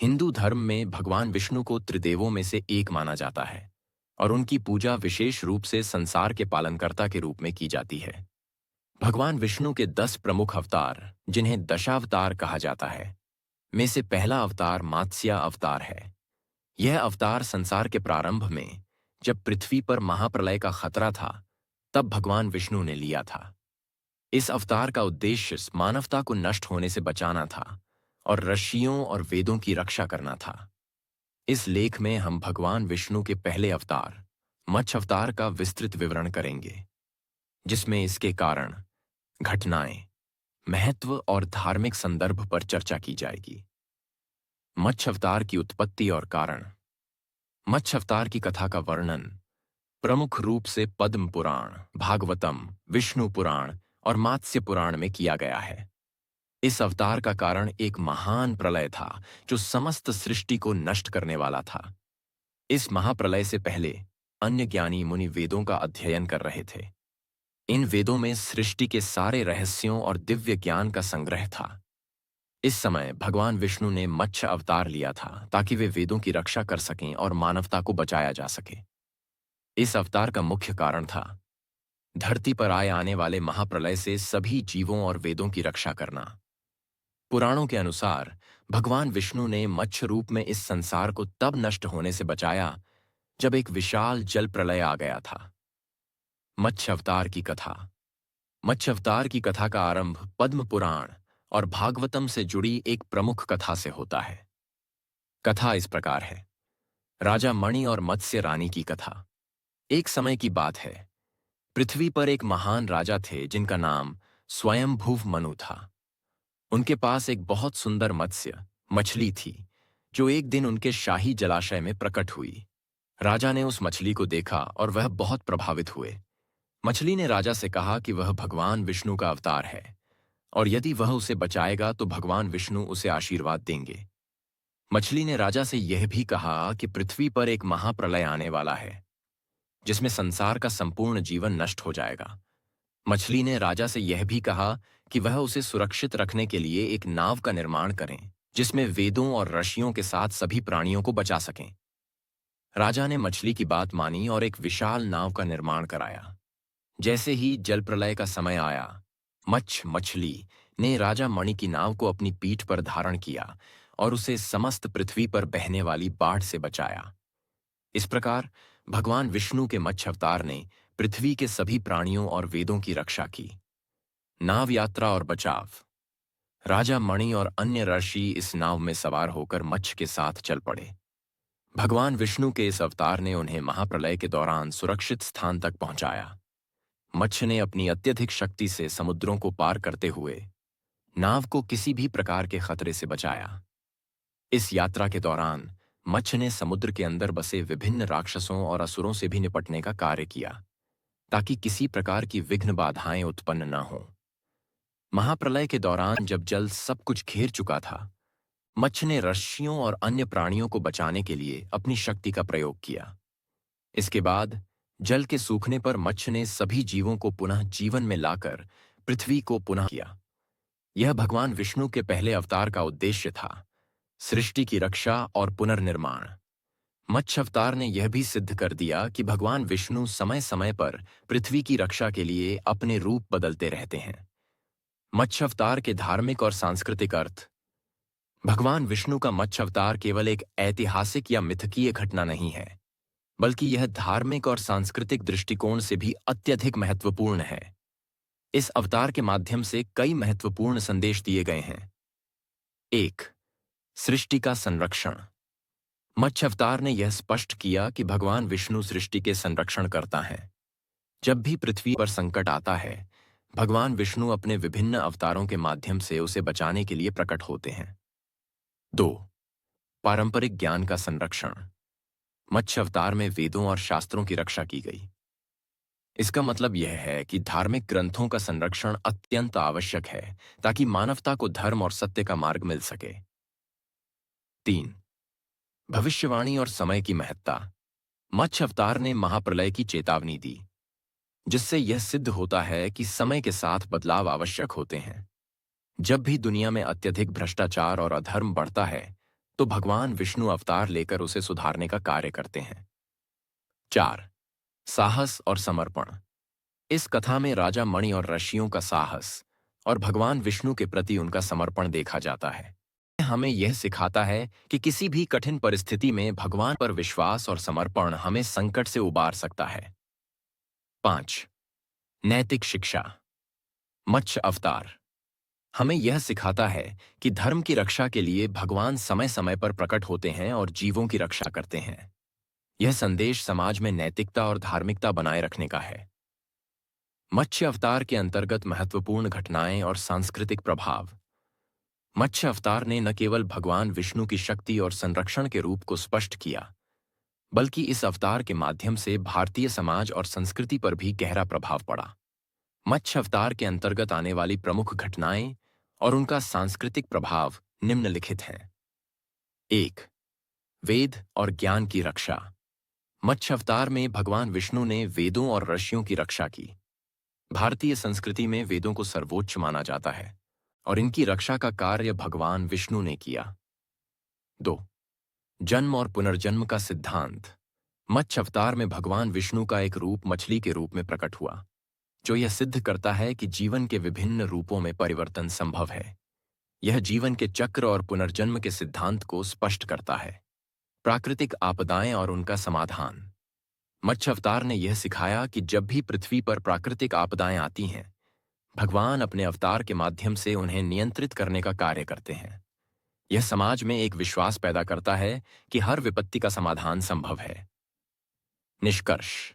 हिंदू धर्म में भगवान विष्णु को त्रिदेवों में से एक माना जाता है और उनकी पूजा विशेष रूप से संसार के पालनकर्ता के रूप में की जाती है। भगवान विष्णु के 10 प्रमुख अवतार, जिन्हें दशावतार कहा जाता है, में से पहला अवतार मात्स्या अवतार है। यह अवतार संसार के प्रारंभ में, जब पृथ्वी पर महाप्रलय का खतरा था, तब भगवान विष्णु ने लिया था। इस अवतार का उद्देश्य मानवता को नष्ट होने से बचाना था और ऋषियों और वेदों की रक्षा करना था। इस लेख में हम भगवान विष्णु के पहले अवतार मत्स्य अवतार का विस्तृत विवरण करेंगे, जिसमें इसके कारण, घटनाएं, महत्व और धार्मिक संदर्भ पर चर्चा की जाएगी। मत्स्य अवतार की उत्पत्ति और कारण। मत्स्य अवतार की कथा का वर्णन प्रमुख रूप से पद्म पुराण, भागवतम, विष्णु पुराण और मात्स्य पुराण में किया गया है। इस अवतार का कारण एक महान प्रलय था जो समस्त सृष्टि को नष्ट करने वाला था। इस महाप्रलय से पहले अन्य ज्ञानी मुनि वेदों का अध्ययन कर रहे थे। इन वेदों में सृष्टि के सारे रहस्यों और दिव्य ज्ञान का संग्रह था। इस समय भगवान विष्णु ने मत्स्य अवतार लिया था ताकि वे वेदों की रक्षा कर सकें और मानवता को बचाया जा सके। इस अवतार का मुख्य कारण था धरती पर आने वाले महाप्रलय से सभी जीवों और वेदों की रक्षा करना। पुराणों के अनुसार भगवान विष्णु ने मत्स्य रूप में इस संसार को तब नष्ट होने से बचाया जब एक विशाल जल प्रलय आ गया था। मत्स्य अवतार की कथा। मत्स्य अवतार की कथा का आरंभ पद्म पुराण और भागवतम से जुड़ी एक प्रमुख कथा से होता है। कथा इस प्रकार है। राजा मणि और मत्स्य रानी की कथा। एक समय की बात है। पृथ्वी पर एक महान राजा थे जिनका नाम स्वयंभुव मनु था। उनके पास एक बहुत सुंदर मछली थी जो एक दिन उनके शाही जलाशय में प्रकट हुई। राजा ने उस मछली को देखा और वह बहुत प्रभावित हुए। मछली ने राजा से कहा कि वह भगवान विष्णु का अवतार है और यदि वह उसे बचाएगा तो भगवान विष्णु उसे आशीर्वाद देंगे। मछली ने राजा से यह भी कहा कि पृथ्वी पर एक महाप्रलय आने वाला है जिसमें संसार का संपूर्ण जीवन नष्ट हो जाएगा। मछली ने राजा से यह भी कहा कि वह उसे सुरक्षित रखने के लिए एक नाव का निर्माण करें जिसमें वेदों और ऋषियों के साथ सभी प्राणियों को बचा सकें। राजा ने मछली की बात मानी और एक विशाल नाव का निर्माण कराया। जैसे ही जल प्रलय का समय आया, मछली ने राजा मणि की नाव को अपनी पीठ पर धारण किया और उसे समस्त पृथ्वी पर बहने वाली बाढ़ से बचाया। इस प्रकार भगवान विष्णु के मत्स्य अवतार ने पृथ्वी के सभी प्राणियों और वेदों की रक्षा की। नाव यात्रा और बचाव। राजा मणि और अन्य ऋषि इस नाव में सवार होकर मत्स्य के साथ चल पड़े। भगवान विष्णु के इस अवतार ने उन्हें महाप्रलय के दौरान सुरक्षित स्थान तक पहुंचाया। मत्स्य ने अपनी अत्यधिक शक्ति से समुद्रों को पार करते हुए नाव को किसी भी प्रकार के खतरे से बचाया। इस यात्रा के दौरान मत्स्य ने समुद्र के अंदर बसे विभिन्न राक्षसों और असुरों से भी निपटने का कार्य किया ताकि किसी प्रकार की विघ्न बाधाएं उत्पन्न न हों। महाप्रलय के दौरान जब जल सब कुछ घेर चुका था, मत्स्य ने ऋषियों और अन्य प्राणियों को बचाने के लिए अपनी शक्ति का प्रयोग किया। इसके बाद जल के सूखने पर मत्स्य ने सभी जीवों को पुनः जीवन में लाकर पृथ्वी को पुनः किया। यह भगवान विष्णु के पहले अवतार का उद्देश्य था, सृष्टि की रक्षा और पुनर्निर्माण। मत्स्य अवतार ने यह भी सिद्ध कर दिया कि भगवान विष्णु समय समय पर पृथ्वी की रक्षा के लिए अपने रूप बदलते रहते हैं। मत्स्य अवतार के धार्मिक और सांस्कृतिक अर्थ। भगवान विष्णु का मत्स्य अवतार केवल एक ऐतिहासिक या मिथकीय घटना नहीं है, बल्कि यह धार्मिक और सांस्कृतिक दृष्टिकोण से भी अत्यधिक महत्वपूर्ण है। इस अवतार के माध्यम से कई महत्वपूर्ण संदेश दिए गए हैं। 1. सृष्टि का संरक्षण। मत्स्य अवतार ने यह स्पष्ट किया कि भगवान विष्णु सृष्टि के संरक्षण करता है। जब भी पृथ्वी पर संकट आता है, भगवान विष्णु अपने विभिन्न अवतारों के माध्यम से उसे बचाने के लिए प्रकट होते हैं। 2. पारंपरिक ज्ञान का संरक्षण। मत्स्य अवतार में वेदों और शास्त्रों की रक्षा की गई। इसका मतलब यह है कि धार्मिक ग्रंथों का संरक्षण अत्यंत आवश्यक है ताकि मानवता को धर्म और सत्य का मार्ग मिल सके। 3. भविष्यवाणी और समय की महत्ता। मत्स्य अवतार ने महाप्रलय की चेतावनी दी, जिससे यह सिद्ध होता है कि समय के साथ बदलाव आवश्यक होते हैं। जब भी दुनिया में अत्यधिक भ्रष्टाचार और अधर्म बढ़ता है, तो भगवान विष्णु अवतार लेकर उसे सुधारने का कार्य करते हैं। 4. साहस और समर्पण। इस कथा में राजा मणि और ऋषियों का साहस और भगवान विष्णु के प्रति उनका समर्पण देखा जाता है। हमें यह सिखाता है कि किसी भी कठिन परिस्थिति में भगवान पर विश्वास और समर्पण हमें संकट से उबार सकता है। 5. नैतिक शिक्षा। मत्स्य अवतार हमें यह सिखाता है कि धर्म की रक्षा के लिए भगवान समय समय पर प्रकट होते हैं और जीवों की रक्षा करते हैं। यह संदेश समाज में नैतिकता और धार्मिकता बनाए रखने का है। मत्स्य अवतार के अंतर्गत महत्वपूर्ण घटनाएं और सांस्कृतिक प्रभाव। मत्स्य अवतार ने न केवल भगवान विष्णु की शक्ति और संरक्षण के रूप को स्पष्ट किया, बल्कि इस अवतार के माध्यम से भारतीय समाज और संस्कृति पर भी गहरा प्रभाव पड़ा। मत्स्य अवतार के अंतर्गत आने वाली प्रमुख घटनाएं और उनका सांस्कृतिक प्रभाव निम्नलिखित हैं। 1. वेद और ज्ञान की रक्षा। मत्स्य अवतार में भगवान विष्णु ने वेदों और ऋषियों की रक्षा की। भारतीय संस्कृति में वेदों को सर्वोच्च माना जाता है और इनकी रक्षा का कार्य भगवान विष्णु ने किया। 2. जन्म और पुनर्जन्म का सिद्धांत। मत्स्य अवतार में भगवान विष्णु का एक रूप मछली के रूप में प्रकट हुआ, जो यह सिद्ध करता है कि जीवन के विभिन्न रूपों में परिवर्तन संभव है। यह जीवन के चक्र और पुनर्जन्म के सिद्धांत को स्पष्ट करता है। प्राकृतिक आपदाएं और उनका समाधान। मत्स्य अवतार ने यह सिखाया कि जब भी पृथ्वी पर प्राकृतिक आपदाएं आती हैं, भगवान अपने अवतार के माध्यम से उन्हें नियंत्रित करने का कार्य करते हैं। यह समाज में एक विश्वास पैदा करता है कि हर विपत्ति का समाधान संभव है। निष्कर्ष।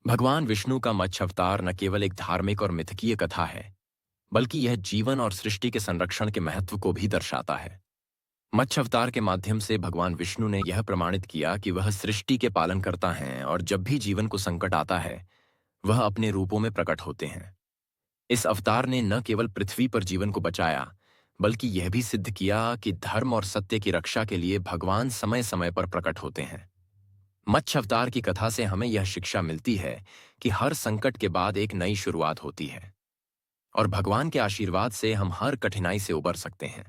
भगवान विष्णु का मत्स्य अवतार न केवल एक धार्मिक और मिथकीय कथा है, बल्कि यह जीवन और सृष्टि के संरक्षण के महत्व को भी दर्शाता है। मत्स्य अवतार के माध्यम से भगवान विष्णु ने यह प्रमाणित किया कि वह सृष्टि के पालनकर्ता हैं और जब भी जीवन को संकट आता है, वह अपने रूपों में प्रकट होते हैं। इस अवतार ने न केवल पृथ्वी पर जीवन को बचाया, बल्कि यह भी सिद्ध किया कि धर्म और सत्य की रक्षा के लिए भगवान समय समय पर प्रकट होते हैं। मत्स्य अवतार की कथा से हमें यह शिक्षा मिलती है कि हर संकट के बाद एक नई शुरुआत होती है और भगवान के आशीर्वाद से हम हर कठिनाई से उबर सकते हैं।